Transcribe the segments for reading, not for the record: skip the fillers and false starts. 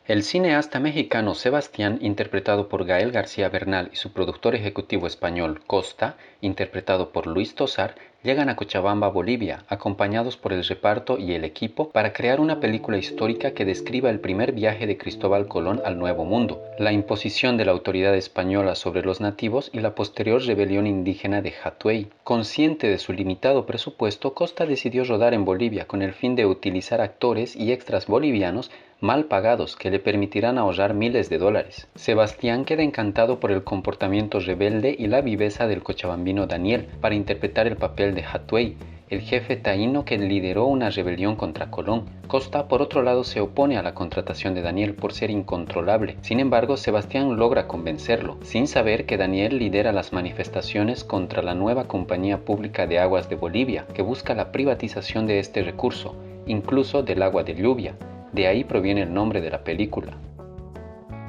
El cineasta mexicano Sebastián, interpretado por Gael García Bernal, y su productor ejecutivo español Costa, interpretado por Luis Tosar, llegan a Cochabamba, Bolivia, acompañados por el reparto y el equipo para crear una película histórica que describa el primer viaje de Cristóbal Colón al Nuevo Mundo, la imposición de la autoridad española sobre los nativos y la posterior rebelión indígena de Hatuey. Consciente de su limitado presupuesto, Costa decidió rodar en Bolivia con el fin de utilizar actores y extras bolivianos mal pagados que le permitirán ahorrar miles de dólares. Sebastián queda encantado por el comportamiento rebelde y la viveza del cochabambino Daniel para interpretar el papel de Hatuey, el jefe taíno que lideró una rebelión contra Colón. Costa, por otro lado, se opone a la contratación de Daniel por ser incontrolable. Sin embargo, Sebastián logra convencerlo, sin saber que Daniel lidera las manifestaciones contra la nueva Compañía Pública de Aguas de Bolivia, que busca la privatización de este recurso, incluso del agua de lluvia. De ahí proviene el nombre de la película.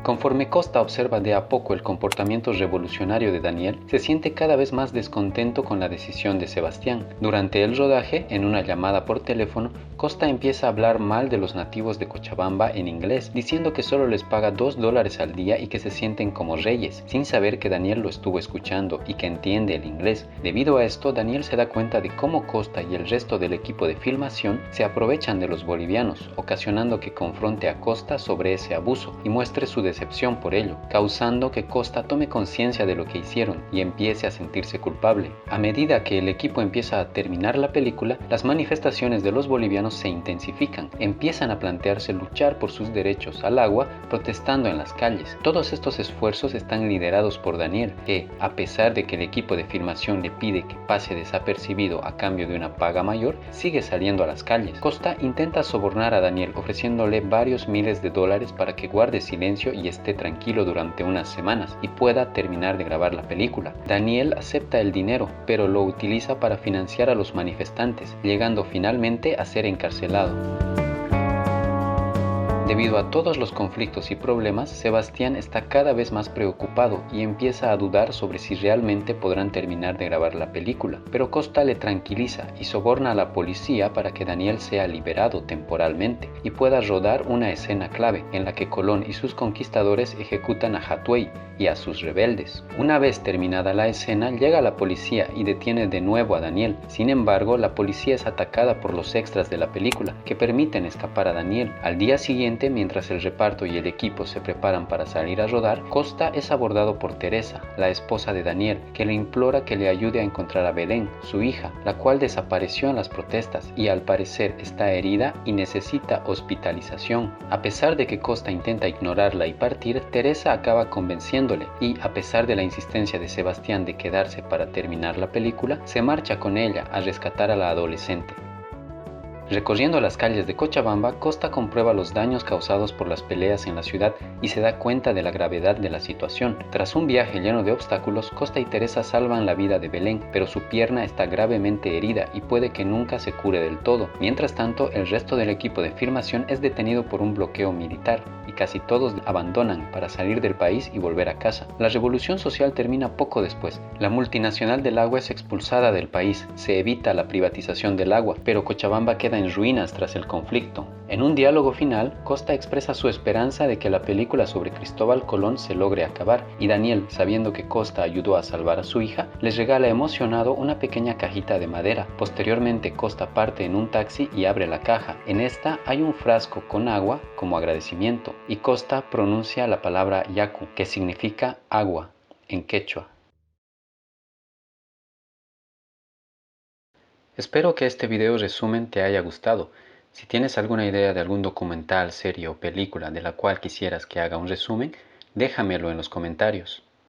Conforme Costa observa de a poco el comportamiento revolucionario de Daniel, se siente cada vez más descontento con la decisión de Sebastián. Durante el rodaje, en una llamada por teléfono, Costa empieza a hablar mal de los nativos de Cochabamba en inglés, diciendo que solo les paga $2 al día y que se sienten como reyes, sin saber que Daniel lo estuvo escuchando y que entiende el inglés. Debido a esto, Daniel se da cuenta de cómo Costa y el resto del equipo de filmación se aprovechan de los bolivianos, ocasionando que confronte a Costa sobre ese abuso y muestre su decepción por ello, causando que Costa tome conciencia de lo que hicieron y empiece a sentirse culpable. A medida que el equipo empieza a terminar la película, las manifestaciones de los bolivianos se intensifican, empiezan a plantearse luchar por sus derechos al agua, protestando en las calles. Todos estos esfuerzos están liderados por Daniel, que, a pesar de que el equipo de filmación le pide que pase desapercibido a cambio de una paga mayor, sigue saliendo a las calles. Costa intenta sobornar a Daniel ofreciéndole varios miles de dólares para que guarde silencio y esté tranquilo durante unas semanas y pueda terminar de grabar la película. Daniel acepta el dinero, pero lo utiliza para financiar a los manifestantes, llegando finalmente a ser encarcelado. Debido a todos los conflictos y problemas, Sebastián está cada vez más preocupado y empieza a dudar sobre si realmente podrán terminar de grabar la película. Pero Costa le tranquiliza y soborna a la policía para que Daniel sea liberado temporalmente y pueda rodar una escena clave en la que Colón y sus conquistadores ejecutan a Hatuey y a sus rebeldes. Una vez terminada la escena, llega la policía y detiene de nuevo a Daniel. Sin embargo, la policía es atacada por los extras de la película, que permiten escapar a Daniel. Al día siguiente, mientras el reparto y el equipo se preparan para salir a rodar, Costa es abordado por Teresa, la esposa de Daniel, que le implora que le ayude a encontrar a Belén, su hija, la cual desapareció en las protestas y al parecer está herida y necesita hospitalización. A pesar de que Costa intenta ignorarla y partir, Teresa acaba convenciéndole y, a pesar de la insistencia de Sebastián de quedarse para terminar la película, se marcha con ella a rescatar a la adolescente. Recorriendo las calles de Cochabamba, Costa comprueba los daños causados por las peleas en la ciudad y se da cuenta de la gravedad de la situación. Tras un viaje lleno de obstáculos, Costa y Teresa salvan la vida de Belén, pero su pierna está gravemente herida y puede que nunca se cure del todo. Mientras tanto, el resto del equipo de filmación es detenido por un bloqueo militar y casi todos abandonan para salir del país y volver a casa. La revolución social termina poco después. La multinacional del agua es expulsada del país, se evita la privatización del agua, pero Cochabamba queda en ruinas tras el conflicto. En un diálogo final, Costa expresa su esperanza de que la película sobre Cristóbal Colón se logre acabar, y Daniel, sabiendo que Costa ayudó a salvar a su hija, les regala emocionado una pequeña cajita de madera. Posteriormente, Costa parte en un taxi y abre la caja. En esta hay un frasco con agua como agradecimiento, y Costa pronuncia la palabra yacu, que significa agua en quechua. Espero que este video resumen te haya gustado. Si tienes alguna idea de algún documental, serie o película de la cual quisieras que haga un resumen, déjamelo en los comentarios.